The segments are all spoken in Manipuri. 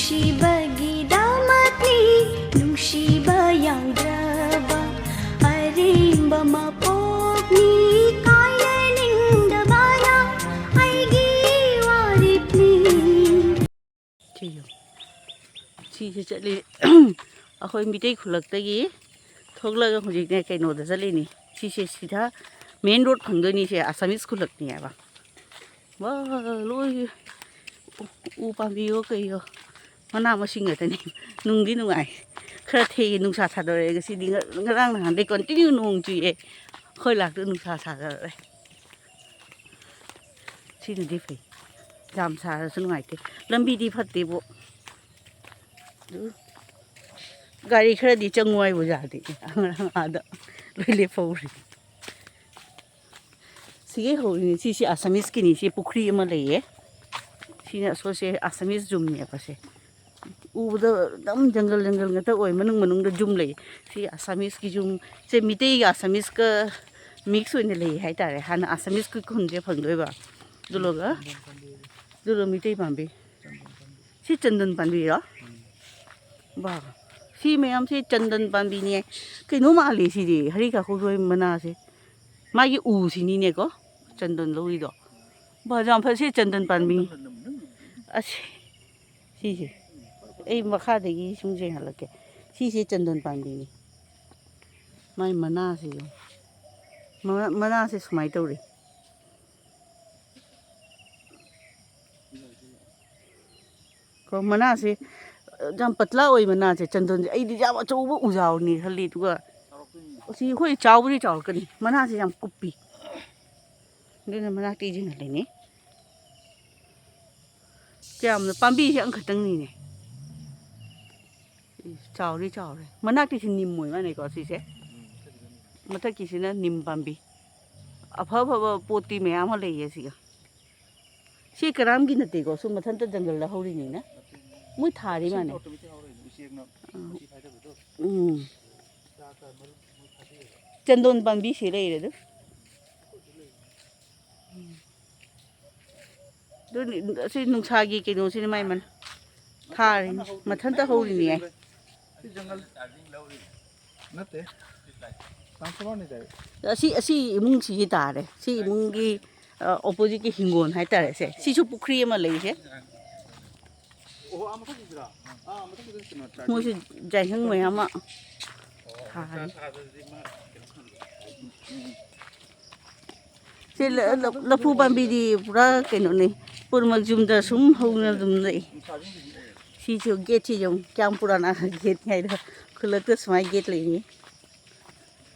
ꯅꯨꯡꯁꯤꯕꯒꯤꯗꯃꯛꯅꯤ ꯅꯨꯡꯁꯤꯕ ꯌꯥꯎꯗ꯭ꯔꯕ ꯑꯔꯦꯝꯕ ꯃꯄꯣꯛꯅꯤ ꯀꯥꯏꯅꯅꯤꯡꯗꯕꯅ ꯑꯩꯒꯤ ꯋꯥꯔꯦꯞꯅꯤ ꯁꯤꯁꯦ ꯆꯠꯂꯤ ꯑꯩꯈꯣꯏ ꯃꯤꯇꯩ ꯈꯨꯜꯂꯛꯇꯒꯤ ꯊꯣꯛꯂꯒ ꯍꯧꯖꯤꯛꯅꯦ ꯀꯩꯅꯣꯗ ꯆꯠꯂꯤꯅꯤ ꯁꯤꯁꯦ ꯁꯤꯗ ꯃꯦꯟ ꯔꯣꯗ ꯐꯪꯗꯣꯏꯅꯤꯁꯦ ꯑꯁꯥꯃꯤꯁ ꯈꯨꯜꯂꯛꯅꯤ ꯍꯥꯏꯕ ꯋꯥ ꯂꯣꯏ ꯎ ꯄꯥꯝꯕꯤꯌꯣ ꯀꯩꯌꯣ ꯃꯅꯥ ꯃꯁꯤꯡ ꯉꯥꯛꯇꯅꯤ ꯅꯨꯡꯗꯤ ꯅꯨꯡꯉꯥꯏ ꯈꯔ ꯊꯦꯡꯉꯦ ꯅꯨꯡꯁꯥ ꯁꯥꯗꯣꯔꯛꯑꯦ ꯉꯁꯤꯗꯤ ꯉꯔꯥꯡ ꯅꯍꯥꯟꯗꯩ ꯀꯟꯇꯤꯅ꯭ꯌꯨ ꯅꯣꯡ ꯆꯨꯏꯑꯦ ꯑꯩꯈꯣꯏ ꯂꯥꯛꯇ ꯅꯨꯡꯁꯥ ꯁꯥꯗꯣꯔꯛꯑꯦ ꯁꯤꯅꯗꯤ ꯐꯩ ꯌꯥꯝ ꯁꯥꯔꯁꯨ ꯅꯨꯡꯉꯥꯏꯇꯦ ꯂꯝꯕꯤꯗꯤ ꯐꯠꯇꯦꯕꯣ ꯒꯥꯔꯤ ꯈꯔꯗꯤ ꯆꯪꯉꯨ ꯍꯥꯏꯕ ꯌꯥꯗꯦ ꯉꯔꯥꯡ ꯑꯥꯗ ꯂꯣꯏ ꯂꯦꯞꯍꯧꯔꯤ ꯁꯤꯒꯤ ꯍꯧꯔꯤꯅꯤ ꯁꯤꯁꯦ ꯑꯁꯥꯃꯤꯁꯀꯤꯅꯤ ꯁꯤ ꯄꯨꯈ꯭ꯔꯤ ꯑꯃ ꯂꯩꯌꯦ ꯁꯤꯅ ꯁꯣꯁꯦ ꯑꯁꯥꯃꯤꯁ ꯖꯨꯝꯅꯦꯕ ꯁꯦ ꯎꯕꯗ ꯑꯗꯨꯝ ꯖꯪꯒꯜ ꯖꯪꯒꯜ ꯉꯥꯛꯇ ꯑꯣꯏ ꯃꯅꯨꯡꯗ ꯖꯨꯝ ꯂꯩ ꯁꯤ ꯑꯁꯥꯃꯤꯁꯀꯤ ꯖꯨꯝ ꯁꯦ ꯃꯤꯇꯩꯒ ꯑꯁꯥꯃꯤꯁꯀ ꯃꯤꯛꯁ ꯑꯣꯏꯅ ꯂꯩ ꯍꯥꯏꯇꯥꯔꯦ ꯍꯥꯟꯅ ꯑꯁꯥꯃꯤꯁꯀꯤ ꯈꯨꯟꯁꯦ ꯐꯪꯗꯣꯏꯕ ꯑꯗꯨꯒ ꯃꯤꯇꯩ ꯄꯥꯝꯕꯤ ꯁꯤ ꯆꯟꯗꯟ ꯄꯥꯝꯕꯤꯔꯣ ꯕꯥ ꯁꯤ ꯃꯌꯥꯝꯁꯦ ꯆꯟꯗꯟ ꯄꯥꯝꯕꯤꯅꯦ ꯀꯩꯅꯣ ꯃꯥꯜꯂꯤ ꯁꯤꯗꯤ ꯍꯔꯤꯀꯥꯈꯣꯛꯂꯣꯏ ꯃꯅꯥꯁꯦ ꯃꯥꯒꯤ ꯎꯁꯤꯅꯤꯅꯦꯀꯣ ꯆꯟꯗꯟ ꯂꯧꯔꯤꯗꯣ ꯕꯥ ꯌꯥꯝ ꯐꯩ ꯁꯤ ꯆꯟꯗꯟ ꯄꯥꯝꯕꯤ ꯑꯁ ꯁꯤꯁꯦ ꯑꯩ ꯃꯈꯥꯗꯒꯤ ꯁꯨꯝ ꯌꯦꯡꯍꯜꯂꯛꯀꯦ ꯁꯤꯁꯦ ꯆꯟꯗꯟ ꯄꯥꯝꯕꯤꯅꯤ ꯃꯥꯏ ꯃꯅꯥꯁꯦ ꯃꯅꯥꯁꯦ ꯁꯨꯃꯥꯏꯅ ꯇꯧꯔꯤ ꯀꯣ ꯃꯅꯥꯁꯦ ꯌꯥꯝ ꯄꯇꯂꯥ ꯑꯣꯏ ꯃꯅꯥꯁꯦ ꯆꯟꯗꯟꯁꯦ ꯑꯩꯗꯤ ꯌꯥꯝ ꯑꯆꯧꯕ ꯎꯖꯥꯎꯅꯤ ꯈꯜꯂꯤ ꯑꯗꯨꯒ ꯁꯤ ꯑꯩꯈꯣꯏ ꯆꯥꯎꯕꯨꯗꯤ ꯆꯥꯎꯔꯛꯀꯅꯤ ꯃꯅꯥꯁꯦ ꯌꯥꯝ ꯀꯨꯞꯄꯤ ꯑꯗꯨꯅ ꯃꯅꯥꯛꯇ ꯌꯦꯡꯍꯜꯂꯤꯅꯤ ꯀꯌꯥꯝꯅ ꯄꯥꯝꯕꯤꯁꯦ ꯑꯃꯈꯛꯇꯪꯅꯤꯅꯦ ꯆꯥꯎꯔꯤ ꯆꯥꯎꯔꯦ ꯃꯅꯥꯛꯇꯤꯁꯤ ꯅꯤꯝ ꯑꯣꯏ ꯃꯥꯅꯦꯀꯣ ꯁꯤꯁꯦ ꯃꯊꯛꯀꯤꯁꯤꯅ ꯅꯤꯝ ꯄꯥꯝꯕꯤ ꯑꯐꯕ ꯄꯣꯠꯇꯤ ꯃꯌꯥꯝ ꯑꯃ ꯂꯩꯌꯦ ꯁꯤꯒ ꯁꯤ ꯀꯔꯥꯝꯒꯤ ꯅꯠꯇꯦꯀꯣ ꯁꯨꯝ ꯃꯊꯟꯇ ꯖꯪꯒꯜꯗ ꯍꯧꯔꯤꯅꯤꯅ ꯃꯣꯏ ꯊꯥꯔꯤ ꯃꯥꯅꯦ ꯆꯟꯗꯣꯟ ꯄꯥꯝꯕꯤ ꯁꯤ ꯂꯩꯔꯦ ꯑꯗꯨ ꯑꯁꯤ ꯅꯨꯡꯁꯥꯒꯤ ꯀꯩꯅꯣꯁꯤꯅ ꯃꯥꯏ ꯊꯥꯔꯤꯅꯤ ꯃꯊꯟꯇ ꯍꯧꯔꯤꯅꯤ ꯌꯥꯏ ꯑꯁꯤ ꯏꯃꯨꯡꯁꯤꯒꯤ ꯇꯥꯔꯦ ꯁꯤ ꯏꯃꯨꯡꯒꯤ ꯑꯣꯄꯣꯖꯤꯠꯀꯤ ꯍꯤꯡꯒꯣꯜ ꯍꯥꯏꯇꯥꯔꯦ ꯁꯦ ꯁꯤꯁꯨ ꯄꯨꯈ꯭ꯔꯤ ꯑꯃ ꯂꯩꯁꯦ ꯃꯣꯏꯁꯨ ꯖꯥꯏꯍꯪ ꯃꯌꯥꯝ ꯑꯃ ꯊꯥꯔꯤ ꯁꯤ ꯂꯐꯨ ꯄꯥꯝꯕꯤꯗꯤ ꯄꯨꯔꯥ ꯀꯩꯅꯣꯅꯤ ꯄꯨꯔꯃꯛ ꯌꯨꯝꯗ ꯁꯨꯝ ꯍꯧꯅ ꯑꯗꯨꯝ ꯂꯩ ꯁꯤꯁꯨ ꯒꯦꯠꯁꯤ ꯌꯦꯡꯉꯨ ꯀꯌꯥꯝ ꯄꯨꯔꯥꯅ ꯒꯦꯠ ꯍꯥꯏꯗꯣ ꯈꯨꯜꯂꯛꯇ ꯁꯨꯃꯥꯏꯅ ꯒꯦꯠ ꯂꯩꯅꯤ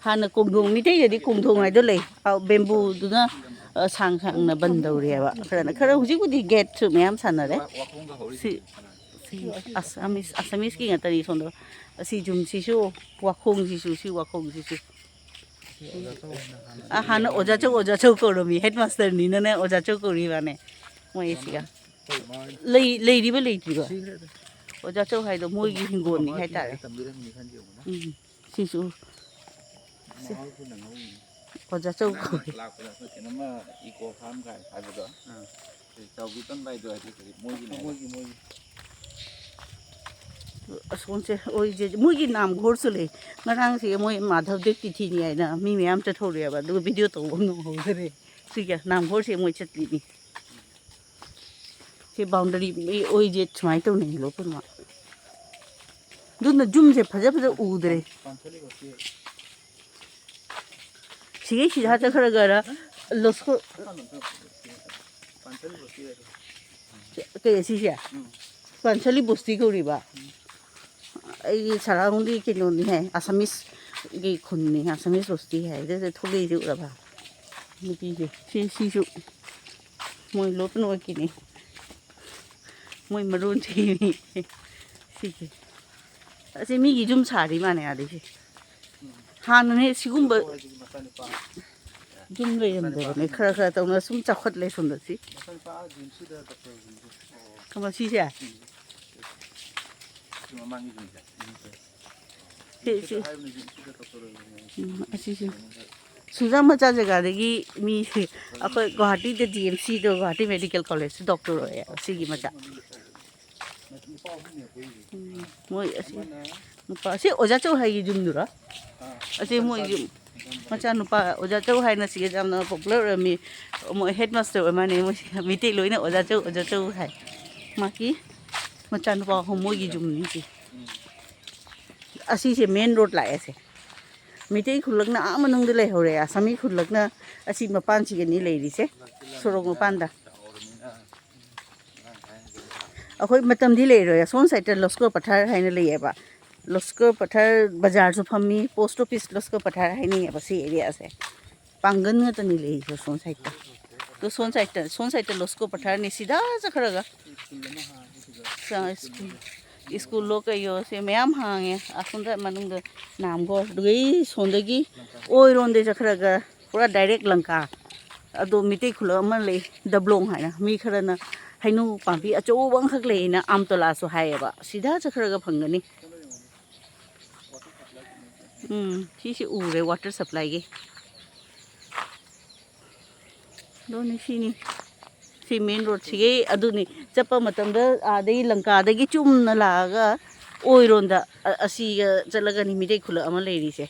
ꯍꯥꯟꯅ ꯀꯣꯡꯊꯣꯡ ꯃꯤꯇꯩꯗꯗꯤ ꯀꯣꯡꯊꯣꯡ ꯍꯥꯏꯗꯣ ꯂꯩ ꯕꯦꯝꯕꯨꯗꯨꯅ ꯁꯥꯡꯅ ꯕꯟ ꯇꯧꯔꯦꯕ ꯈꯔ ꯍꯧꯖꯤꯛꯄꯨꯗꯤ ꯒꯦꯠꯁꯨ ꯃꯌꯥꯝ ꯁꯥꯟꯅꯔꯦ ꯁꯤ ꯑꯁꯥꯃꯤꯁꯀꯤ ꯉꯥꯛꯇꯅꯤ ꯁꯣꯝꯗ ꯑꯁꯤ ꯖꯨꯝꯁꯤꯁꯨ ꯋꯥꯈꯣꯡꯁꯤꯁꯨ ꯁꯤ ꯋꯥꯈꯣꯡꯁꯤꯁꯨ ꯍꯥꯟꯅ ꯑꯣꯖꯥꯆꯧ ꯀꯧꯔꯝꯃꯤ ꯍꯦꯗ ꯃꯥꯁꯇꯔꯅꯤꯅꯅꯦ ꯑꯣꯖꯥꯆꯧ ꯀꯧꯔꯤꯕꯅꯦ ꯃꯣꯏ ꯁꯤꯒ ꯂꯩꯔꯤꯕ ꯂꯩꯇ꯭ꯔꯤꯕ ꯑꯣꯖꯥꯆꯧ ꯍꯥꯏꯗꯣ ꯃꯣꯏꯒꯤ ꯍꯤꯡꯒꯣꯜꯅꯤ ꯍꯥꯏꯇꯥꯔꯦ ꯁꯤꯁꯨ ꯑꯣꯖꯥꯆꯧ ꯀꯧꯏ ꯏꯀꯣ ꯐꯥꯔꯝ ꯍꯥꯏꯕꯗꯣ ꯆꯥꯎꯕꯤ ꯇꯝꯕꯥꯏꯗꯣ ꯃꯣꯏꯒꯤ ꯑꯁꯣꯝꯁꯦ ꯑꯣꯏꯁꯦ ꯃꯣꯏꯒꯤ ꯅꯥꯝꯘꯣꯔꯁꯨ ꯂꯩ ꯉꯔꯥꯡꯁꯦ ꯃꯣꯏ ꯃꯥꯙꯕ ꯗꯦꯕ ꯇꯤꯊꯤꯅꯤ ꯍꯥꯏꯅ ꯃꯤ ꯃꯌꯥꯝ ꯆꯠꯊꯣꯔꯛꯑꯦꯕ ꯑꯗꯨꯒ ꯚꯤꯗꯤꯑꯣ ꯇꯧꯕ ꯉꯝꯍꯧꯗ꯭ꯔꯦ ꯁꯤꯒ ꯅꯥꯝꯘꯣꯔꯁꯦ ꯃꯣꯏ ꯆꯠꯂꯤꯅꯤ ꯁꯤ ꯕꯥꯎꯟꯗꯔꯤ ꯑꯣꯏꯁꯦ ꯁꯨꯃꯥꯏꯅ ꯇꯧꯅꯩ ꯂꯣꯄꯅꯃꯛ ꯑꯗꯨꯅ ꯖꯨꯝꯁꯦ ꯐꯖ ꯎꯗ꯭ꯔꯦ ꯁꯤꯒꯩ ꯁꯤꯗ ꯆꯠꯈ꯭ꯔꯒꯔ ꯂꯣꯁꯀꯣ ꯀꯩ ꯁꯤꯁꯦ ꯄꯥꯟꯁꯂꯤ ꯕꯣꯁꯇꯤ ꯀꯧꯔꯤꯕ ꯑꯩꯒꯤ ꯁꯔꯥꯎꯟꯗꯤ ꯀꯩꯅꯣꯅꯤ ꯍꯥꯏ ꯑꯁꯥꯃꯤꯁꯒꯤ ꯈꯨꯟꯅꯤ ꯑꯁꯥꯃꯤꯁ ꯕꯣꯁꯇꯤ ꯍꯥꯏ ꯑꯗꯨꯗ ꯊꯣꯛꯂꯛꯏꯁꯦ ꯎꯔꯕ ꯅꯨꯄꯤꯁꯦ ꯁꯤꯁꯨ ꯃꯣꯏ ꯂꯣꯄꯅ ꯑꯣꯏꯈꯤꯅꯤ ꯃꯣꯏ ꯃꯔꯣꯟ ꯊꯤꯅꯤ ꯁꯤꯁꯦ ꯑꯁꯤ ꯃꯤꯒꯤ ꯌꯨꯝ ꯁꯥꯔꯤ ꯃꯥꯅꯦ ꯑꯗꯩꯁꯦ ꯍꯥꯟꯅꯅꯦ ꯁꯤꯒꯨꯝꯕ ꯌꯨꯝ ꯂꯩꯔꯝꯗꯕꯅꯦ ꯈꯔ ꯇꯧꯅ ꯁꯨꯝ ꯆꯥꯎꯈꯠꯂꯦ ꯁꯣꯝꯗ ꯁꯤ ꯀꯃ ꯁꯤꯁꯦ ꯑꯁꯤꯁꯨ ꯁꯨꯖꯥ ꯃꯆꯥ ꯖꯒꯥꯗꯒꯤ ꯃꯤꯁꯦ ꯑꯩꯈꯣꯏ ꯒꯨꯋꯥꯍꯥꯇꯤꯗ ꯖꯤ ꯑꯦꯝ ꯁꯤꯗꯣ ꯒꯨꯋꯥꯍꯥꯇꯤ ꯃꯦꯗꯤꯀꯦꯜ ꯀꯣꯂꯦꯖꯇ ꯗꯣꯛꯇꯔ ꯑꯣꯏꯌꯦ ꯁꯤꯒꯤ ꯃꯆꯥ ꯃꯣꯏ ꯑꯁꯤ ꯅꯨꯄꯥ ꯁꯤ ꯑꯣꯖꯥ ꯆꯧ ꯍꯥꯏꯒꯤ ꯌꯨꯝꯗꯨꯔꯣ ꯑꯁꯤ ꯃꯣꯏ ꯌꯨꯝ ꯃꯆꯥ ꯅꯨꯄꯥ ꯑꯣꯖꯥ ꯆꯧ ꯍꯥꯏꯅ ꯁꯤꯒ ꯌꯥꯝꯅ ꯄꯣꯄꯨꯂꯔ ꯑꯣꯏꯔꯝꯃꯤ ꯃꯣꯏ ꯍꯦꯗ ꯃꯥꯁꯇꯔ ꯑꯣꯏ ꯃꯥꯅꯦ ꯃꯣꯏ ꯃꯩꯇꯩ ꯂꯣꯏꯅ ꯑꯣꯖꯥ ꯆꯧ ꯍꯥꯏ ꯃꯥꯒꯤ ꯃꯆꯥ ꯅꯨꯄꯥ ꯑꯍꯨꯝ ꯃꯣꯏꯒꯤ ꯌꯨꯝꯅꯤ ꯁꯤ ꯑꯁꯤꯁꯦ ꯃꯦꯟ ꯔꯣꯗ ꯂꯥꯛꯑꯦꯁꯦ ꯃꯩꯇꯩ ꯈꯨꯜꯂꯛꯅ ꯑꯥ ꯃꯅꯨꯡꯗ ꯂꯩꯍꯧꯔꯦ ꯑꯁꯥꯃꯤ ꯈꯨꯜꯂꯛꯅ ꯑꯁꯤ ꯃꯄꯥꯟꯁꯤꯒꯅꯤ ꯂꯩꯔꯤꯁꯦ ꯁꯣꯔꯣꯛ ꯃꯄꯥꯟꯗ ꯑꯩꯈꯣꯏ ꯃꯇꯝꯗꯤ ꯂꯩꯔꯣꯏ ꯑꯁꯣꯝ ꯁꯥꯏꯗꯇ ꯂꯣꯁꯀꯣ ꯄꯊꯥꯔ ꯍꯥꯏꯅ ꯂꯩꯌꯦꯕ ꯂꯣꯁꯀꯣ ꯄꯊꯥꯔ ꯕꯖꯥꯔꯁꯨ ꯐꯝꯃꯤ ꯄꯣꯁꯠ ꯑꯣꯐꯤꯁ ꯂꯣꯁꯀꯣ ꯄꯊꯥꯔ ꯍꯥꯏꯅꯩꯌꯦꯕ ꯁꯤ ꯑꯦꯔꯤꯌꯥꯁꯦ ꯄꯥꯡꯒꯟ ꯉꯥꯛꯇꯅꯤ ꯂꯩꯔꯤꯁꯦ ꯁꯣꯝ ꯁꯥꯏꯗꯇ ꯑꯗꯣ ꯁꯣꯝ ꯁꯥꯏꯗꯇ ꯂꯣꯁꯀꯣ ꯄꯊꯥꯔꯅꯤ ꯁꯤꯗ ꯆꯠꯈ꯭ꯔꯒ ꯁ꯭ꯀꯨꯜꯂꯣ ꯀꯩꯌꯣ ꯁꯦ ꯃꯌꯥꯝ ꯍꯥꯡꯉꯦ ꯑꯁꯣꯝꯗ ꯃꯅꯨꯡꯗ ꯅꯥꯝꯒꯣꯜ ꯑꯗꯨꯒꯤ ꯁꯣꯝꯗꯒꯤ ꯑꯣꯏꯔꯣꯝꯗꯩ ꯆꯠꯈ꯭ꯔꯒ ꯄꯨꯔꯥ ꯗꯥꯏꯔꯦꯛ ꯂꯪꯀꯥ ꯑꯗꯣ ꯃꯤꯇꯩ ꯈꯨꯜꯂꯛ ꯑꯃ ꯂꯩ ꯗꯕ꯭ꯂꯣꯡ ꯍꯥꯏꯅ ꯃꯤ ꯈꯔꯅ ꯍꯩꯅꯧ ꯄꯥꯝꯕꯤ ꯑꯆꯧꯕ ꯑꯃꯈꯛ ꯂꯩꯌꯦꯅ ꯑꯥꯝꯇꯣꯂꯥꯁꯨ ꯍꯥꯏꯌꯦꯕ ꯁꯤꯗ ꯆꯠꯈ꯭ꯔꯒ ꯐꯪꯒꯅꯤ ꯁꯤꯁꯦ ꯎꯔꯦ ꯋꯥꯇꯔ ꯁꯄ꯭ꯂꯥꯏꯒꯤ ꯑꯗꯨꯅꯤ ꯁꯤꯅꯤ ꯁꯤ ꯃꯦꯟ ꯔꯣꯗꯁꯤꯒꯤ ꯑꯗꯨꯅꯤ ꯆꯠꯄ ꯃꯇꯝꯗ ꯑꯥꯗꯒꯤ ꯂꯪꯀꯥꯗꯒꯤ ꯆꯨꯝꯅ ꯂꯥꯛꯑꯒ ꯑꯣꯏꯔꯣꯝꯗ ꯑꯁꯤꯒ ꯆꯠꯂꯒꯅꯤ ꯃꯤꯇꯩ ꯈꯨꯜꯂꯛ ꯑꯃ ꯂꯩꯔꯤꯁꯦ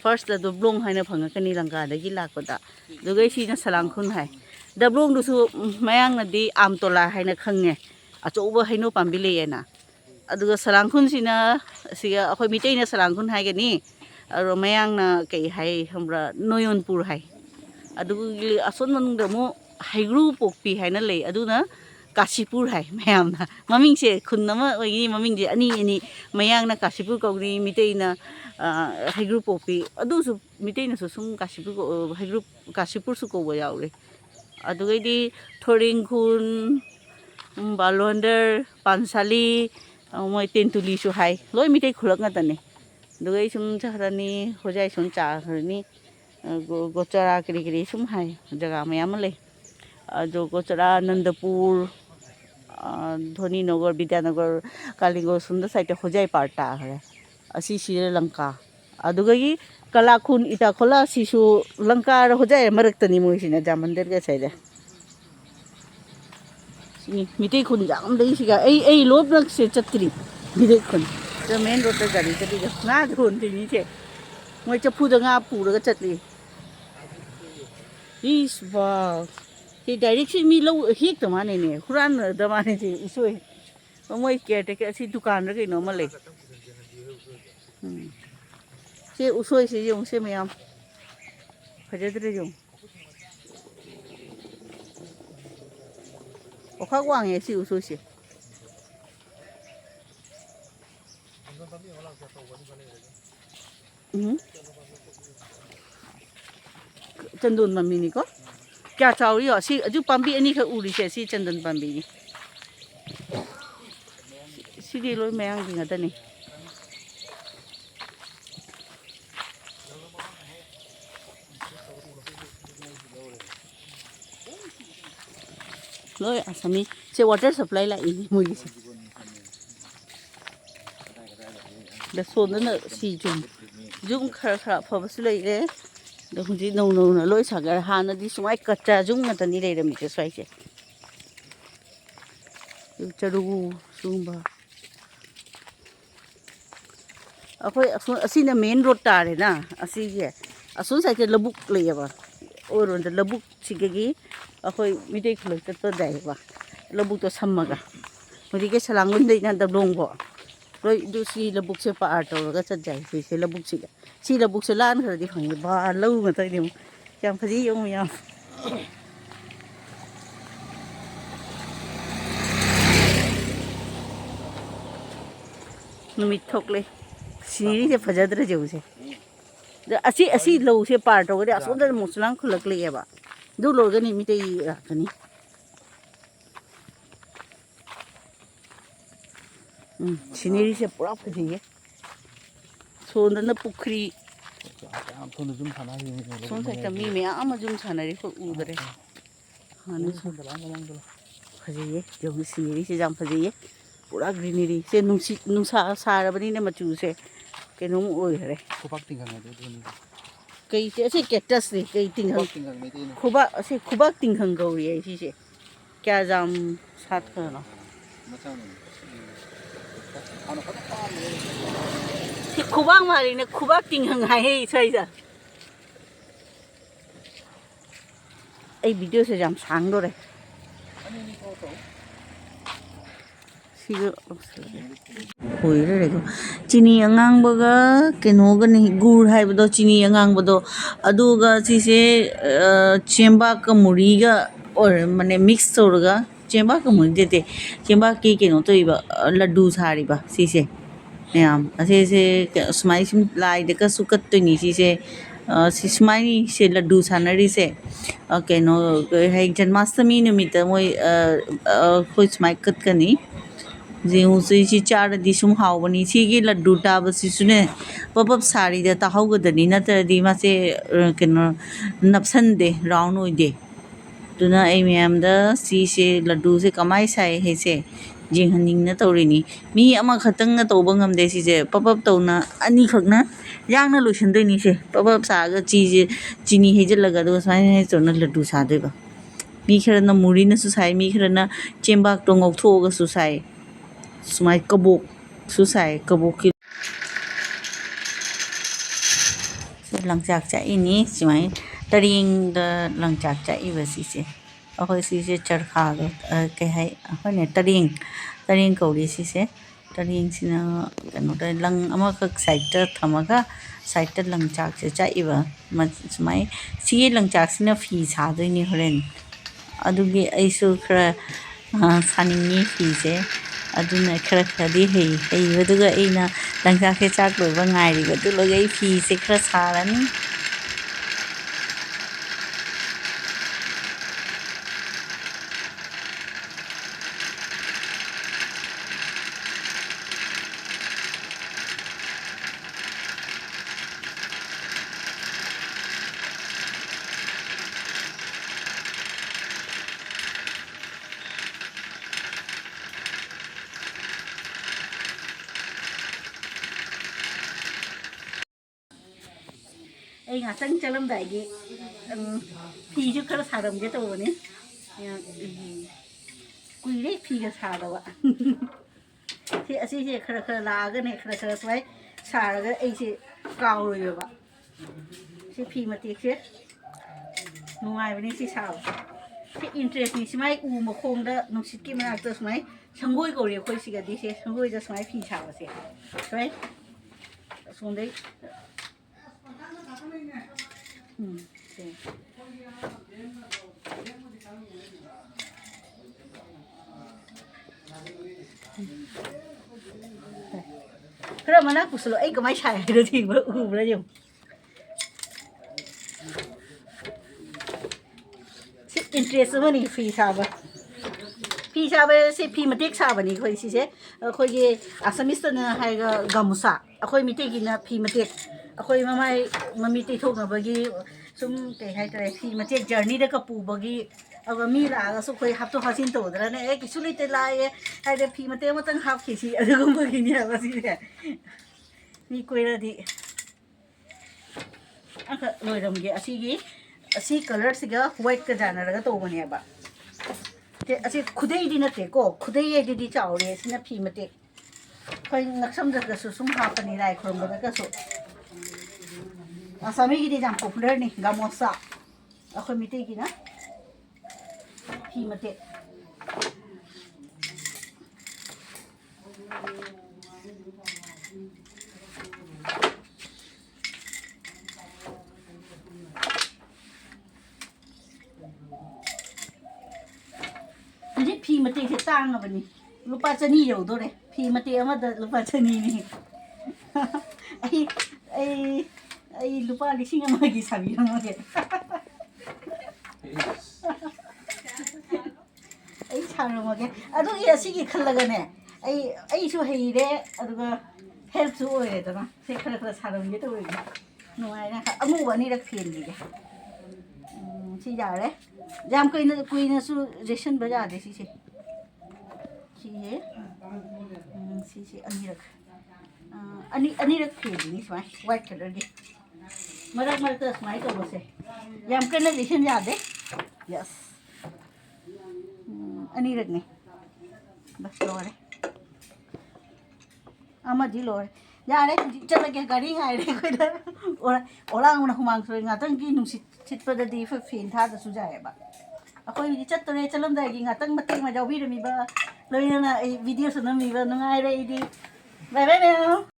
ꯐꯥꯔꯁꯇ ꯗꯕ꯭ꯂꯣꯡ ꯍꯥꯏꯅ ꯐꯪꯉꯛꯀꯅꯤ ꯂꯪꯀꯥꯗꯒꯤ ꯂꯥꯛꯄꯗ ꯑꯗꯨꯒ ꯁꯤꯅ ꯁꯂꯥꯡꯈꯨꯟ ꯍꯥꯏ ꯗꯕ꯭ꯂꯣꯡꯗꯨꯁꯨ ꯃꯌꯥꯡꯅꯗꯤ ꯑꯥꯝꯇꯣꯂꯥ ꯍꯥꯏꯅ ꯈꯪꯉꯦ ꯑꯆꯧꯕ ꯍꯩꯅꯧ ꯄꯥꯝꯕꯤ ꯂꯩꯌꯦꯅ ꯑꯗꯨꯒ ꯁꯂꯥꯡꯈꯨꯟꯁꯤꯅ ꯑꯁꯤꯒ ꯑꯩꯈꯣꯏ ꯃꯤꯇꯩꯅ ꯁꯂꯥꯡꯈꯨꯟ ꯍꯥꯏꯒꯅꯤ ꯑꯗꯣ ꯃꯌꯥꯡꯅ ꯀꯩ ꯍꯥꯏ ꯈꯪꯕ꯭ꯔꯥ ꯅꯣꯌꯣꯟꯄꯨꯔ ꯍꯥꯏ ꯑꯗꯨꯒꯤ ꯑꯁꯣꯝ ꯃꯅꯨꯡꯗ ꯑꯃꯨꯛ ꯍꯩꯒ꯭ꯔꯨ ꯄꯣꯛꯄꯤ ꯍꯥꯏꯅ ꯂꯩ ꯑꯗꯨꯅ ꯀꯥꯁꯤꯄꯨꯔ ꯍꯥꯏ ꯃꯌꯥꯝꯅ ꯃꯃꯤꯡꯁꯦ ꯈꯨꯟ ꯑꯃ ꯑꯣꯏꯒꯅꯤ ꯃꯃꯤꯡꯁꯦ ꯑꯅꯤ ꯃꯌꯥꯡꯅ ꯀꯥꯁꯤꯄꯨꯔ ꯀꯧꯅꯤ ꯃꯤꯇꯩꯅ ꯍꯩꯒ꯭ꯔꯨ ꯄꯣꯛꯄꯤ ꯑꯗꯨꯁꯨ ꯃꯤꯇꯩꯅꯁꯨ ꯁꯨꯝ ꯀꯥꯁꯤꯄꯨꯔꯁꯨ ꯀꯧꯕ ꯌꯥꯎꯔꯦ ꯑꯗꯨꯒꯩꯗꯤ ꯊꯣꯔꯤꯡꯈꯨꯟ ꯕꯥꯂꯣꯟꯗꯔ ꯄꯥꯟꯁꯥꯂꯤ ꯃꯣꯏ ꯇꯦꯟꯇꯨꯂꯤꯁꯨ ꯍꯥꯏ ꯂꯣꯏ ꯃꯤꯇꯩ ꯈꯨꯜꯂꯛ ꯉꯥꯛꯇꯅꯦ ꯑꯗꯨꯒꯩ ꯁꯨꯝ ꯆꯠꯈ꯭ꯔꯅꯤ ꯍꯣꯖꯥꯏ ꯁꯨꯝ ꯆꯥꯈ꯭ꯔꯅꯤ ꯒꯣꯆꯔꯥ ꯀꯔꯤ ꯁꯨꯝ ꯍꯥꯏ ꯖꯒꯥ ꯃꯌꯥꯝ ꯑꯃ ꯂꯩ ꯑꯗꯣ ꯒꯣꯆꯔꯥ ꯅꯟꯗꯄꯨꯔ ꯙꯣꯅꯤꯅꯒꯔ ꯕꯤꯗ꯭ꯌꯥꯅꯒꯔ ꯀꯥꯂꯤꯡꯒꯣ ꯁꯨꯝꯗ ꯁꯥꯏꯗꯇ ꯍꯣꯖꯥꯏ ꯄꯥꯔꯠ ꯇꯥꯈ꯭ꯔꯦ ꯑꯁꯤꯁꯤꯗ ꯂꯪꯀꯥ ꯑꯗꯨꯒꯤ ꯀꯂꯥꯈꯨꯟ ꯏꯇꯥꯈꯣꯂꯥ ꯁꯤꯁꯨ ꯂꯪꯀꯥꯔ ꯍꯣꯖꯥꯏ ꯃꯔꯛꯇꯅꯤ ꯃꯣꯏꯁꯤꯅ ꯖꯥꯃꯟꯗꯔꯒ ꯁꯥꯏꯗ ꯁꯤꯅꯤ ꯃꯤꯇꯩ ꯈꯨꯟ ꯌꯥꯝ ꯂꯩ ꯁꯤꯒ ꯑꯩ ꯂꯣꯏꯅꯃꯛꯁꯦ ꯆꯠꯇ꯭ꯔꯤ ꯃꯤꯇꯩ ꯈꯨꯟ ꯃꯦꯟ ꯔꯣꯗꯇ ꯒꯥꯔꯤ ꯆꯠꯂꯤꯗꯣ ꯉꯥ ꯌꯣꯟꯗꯣꯏꯅꯤꯁꯦ ꯃꯣꯏ ꯆꯐꯨꯗ ꯉꯥ ꯄꯨꯔꯒ ꯆꯠꯂꯤ ꯏꯁ ꯕꯥ ꯁꯤ ꯗꯥꯏꯔꯦꯛꯁꯤ ꯃꯤ ꯂꯧ ꯍꯦꯛꯇ ꯃꯥꯟꯅꯩꯅꯦ ꯍꯨꯔꯥꯟꯅꯗ ꯃꯥꯟꯅꯩ ꯁꯤ ꯎꯁꯣꯏ ꯃꯣꯏ ꯀꯦꯌꯔꯇꯦꯀꯔ ꯑꯁꯤ ꯗꯨꯀꯥꯟꯗ ꯀꯩꯅꯣꯝꯃ ꯂꯩ ꯁꯤ ꯎꯁꯣꯏꯁꯤ ꯌꯦꯡꯉꯨ ꯃꯌꯥꯝ ꯐꯖꯗ꯭ꯔꯦ ꯌꯦꯡꯉꯨ ꯑꯣꯈꯥꯛ ꯋꯥꯡꯉꯦ ꯁꯤ ꯎꯁꯣꯏꯁꯦ ꯆꯟꯗꯣꯟ ꯄꯥꯝꯕꯤꯅꯤꯀꯣ ꯀꯌꯥ ꯆꯥꯎꯔꯤ ꯁꯤ ꯑꯗꯨ ꯄꯥꯝꯕꯤ ꯑꯅꯤꯈꯛ ꯎꯔꯤꯁꯦ ꯁꯤ ꯆꯟꯗꯟ ꯄꯥꯝꯕꯤꯅꯤ ꯁꯤꯗꯤ ꯂꯣꯏ ꯃꯌꯥꯡꯒꯤ ꯉꯥꯛꯇꯅꯤ lối asami se water supply la ini mui se da so na si jung khara khara pha bas lai le da hunji no na loi sagar ha na di sumai kacha jung na tani le ram se sai se charu sumba akhoi asina main road tare na asi je asun sai ke labuk le ba oron da labuk chigegi akhoi midai khulok ta dai ba labuk to sammaga mudi ke salangun dei na da longbo loi du si labuk se pa ar to ga chat jai se labuk si labuk se lan khar di phangi ba lau ma tai dim kyam phaji yong ya numit thokle siri se phajadra jau se asi lau se par to ga ason da muslang khulak le ba du lo ga ni mi tei rakani siniri se pura phaji ye sonda na pukhri son sai ta mi me ama jum sanari ko udare hanu son phaji ye jo siniri se jam phaji ye pura greenery se nungsa sarabani ne machu se kenom oi hare kai se cactus ne kai tinghang khubak se khubak tinghang gauri ai si se kya jam sat ka na thì khu bác mà thì khu bác tình hằng hay xoay giờ ấy video sẽ giảm sáng đâu đây hồi đó đấy chini angang baga kenoga ni gur hai bado chini angang bado aduga sise chemba ka muri ga or mane mix toga chemba ka muri dete chemba ki keno to iba laddu sari ba sise yam ase se smai sim lai de ka sukat to ni sise si smai se laddu sanari se keno hai janmashtami numit moi khoi smai kat kani जेऊ से चार दिसुम हावनी सिगी लड्डू टाब सिसुने पपप सारी द ताहौगदनी नतरदी मासे केनो नपसन दे राउंड ओइदे दुना ए मैम द सी से लड्डू से कमाई साई हे से जिंहनिंग न तौरिनी मी अमा खतंग तौब ngamदे सिजे पपप तौना अनि खगना यांगना लोसनदैनी से पपप सागा चीज चिनी हेजलगा दो साइ हे तौना लड्डू सादैबा मी खरना मुरीना सुसाई मी खरना चेंबाक तो ngौथोगा Soosai sumai kabuk susai kabuk ki langchak cha ini sumai taring da langchak cha I ba si se ahoi si se charkha ga ke hai ahoi ne taring kauri si se taring sina kano da lang ama ka side ta thamaga side ta langchak cha I ba sumai si langchak sina fi sa doi ni horen adugi aisu khra saningi fi se aduna khara khadi hei baduga ina langcha ke chak loiba ngai ri badu logai fi se khara sarani ai ngã chân cho lâm đại gì thì chứ khá là xả đồng cái tổ này quỳ đấy thì cái xả đâu ạ thì ở đây khá là cái này khá là xoáy xả cái ấy thì cao rồi ạ thì phi mà tiếc chết ngoài bên này thì sao thì interest này mấy u mà không đó nó sẽ kiếm ra được mấy sang ngôi cầu khơi xí cái đi xe sang ngôi cho mấy phi xả vậy right xuống đấy 그러면 나 구슬로 에이 그만 샤야 이러지 뭐 우브라 좀 인트레스 뭐니 피 사바 피 사바 세 피 마텍 사바니 거기 시세 거기 아사미스는 하이가 가무사 거기 밑에기나 피 마텍 거기 마마이 마미테 통나버기 좀 대하이더래 피 마텍 저니다 가 부버기 अगर मी लागा सो कोई हफ्तो हसीन तो उधर ने एक सुली ते लाए है फी मते मतंग हाफ खीसी अदुगम बगिनी बसी है मी कोई रदी अख लोइरम गे असी कलर सिगा व्हाइट का जाना रगा तो बने बा ते असी खुदे दी नते को खुदे ये दी चावरे सिना फी मते कोई नक्सम जग सुम हापनी राय खरम बगा का सो असमी गी दी जाम पॉपुलर नि गामोसा अख मिते गी ना 피 मते अरे 피 मते से तांग बनी रुपा चनी यौदोरे 피 मते अमद रुपा चनी नि आई रुपा लिसिंग अमगी साबी नगे आई सारमगे अदुगी असिगी खल्लगने आई सु हेरे अदुगा हेल्प सु ओरेदना से खरा खरा सारमगे तो ओरे नुआइना अमु वनी रख फेनगे सी जारे जाम कुइना सु रेशन बजा दे सी अनी रख अनी रख फेननी स्माइ व्हाइट कलर दी मरक मरक स्माइ तो बसे जाम कइना रेशन जा दे यस अनी रखने बस लोरे ꯑꯃꯗꯤ ꯂꯣꯏꯔꯦ ꯌꯥꯔꯦ ꯍꯧꯖꯤꯛ ꯆꯠꯂꯒꯦ ꯒꯥꯔꯤ ꯉꯥꯏꯔꯦ ꯑꯩꯈꯣꯏꯗ ꯑꯣꯂꯥꯡꯕꯅ ꯍꯨꯃꯥꯡ ꯁꯧꯔꯦ ꯉꯥꯛꯇꯪꯒꯤ ꯅꯨꯡꯁꯤꯠ ꯁꯤꯠꯄꯗꯗꯤ ꯑꯩꯈꯣꯏ ꯐꯦꯟ ꯊꯥꯗꯁꯨ ꯌꯥꯏꯑꯕ ꯑꯩꯈꯣꯏ ꯆꯠꯇꯣꯔꯦ ꯆꯠꯂꯝꯗꯥꯏꯒꯤ ꯉꯥꯛꯇꯪ ꯃꯇꯦꯛ ꯑꯃ ꯌꯥꯎꯕꯤꯔꯝꯃꯤꯕ ꯂꯣꯏꯅꯅ ꯑꯩ ꯚꯤꯗꯤꯑꯣꯁꯨ ꯅꯝꯃꯤꯕ ꯅꯨꯡꯉꯥꯏꯔꯦ ꯑꯩꯗꯤ ꯕꯥꯏ ꯕꯥꯏ ꯃꯌꯥꯝ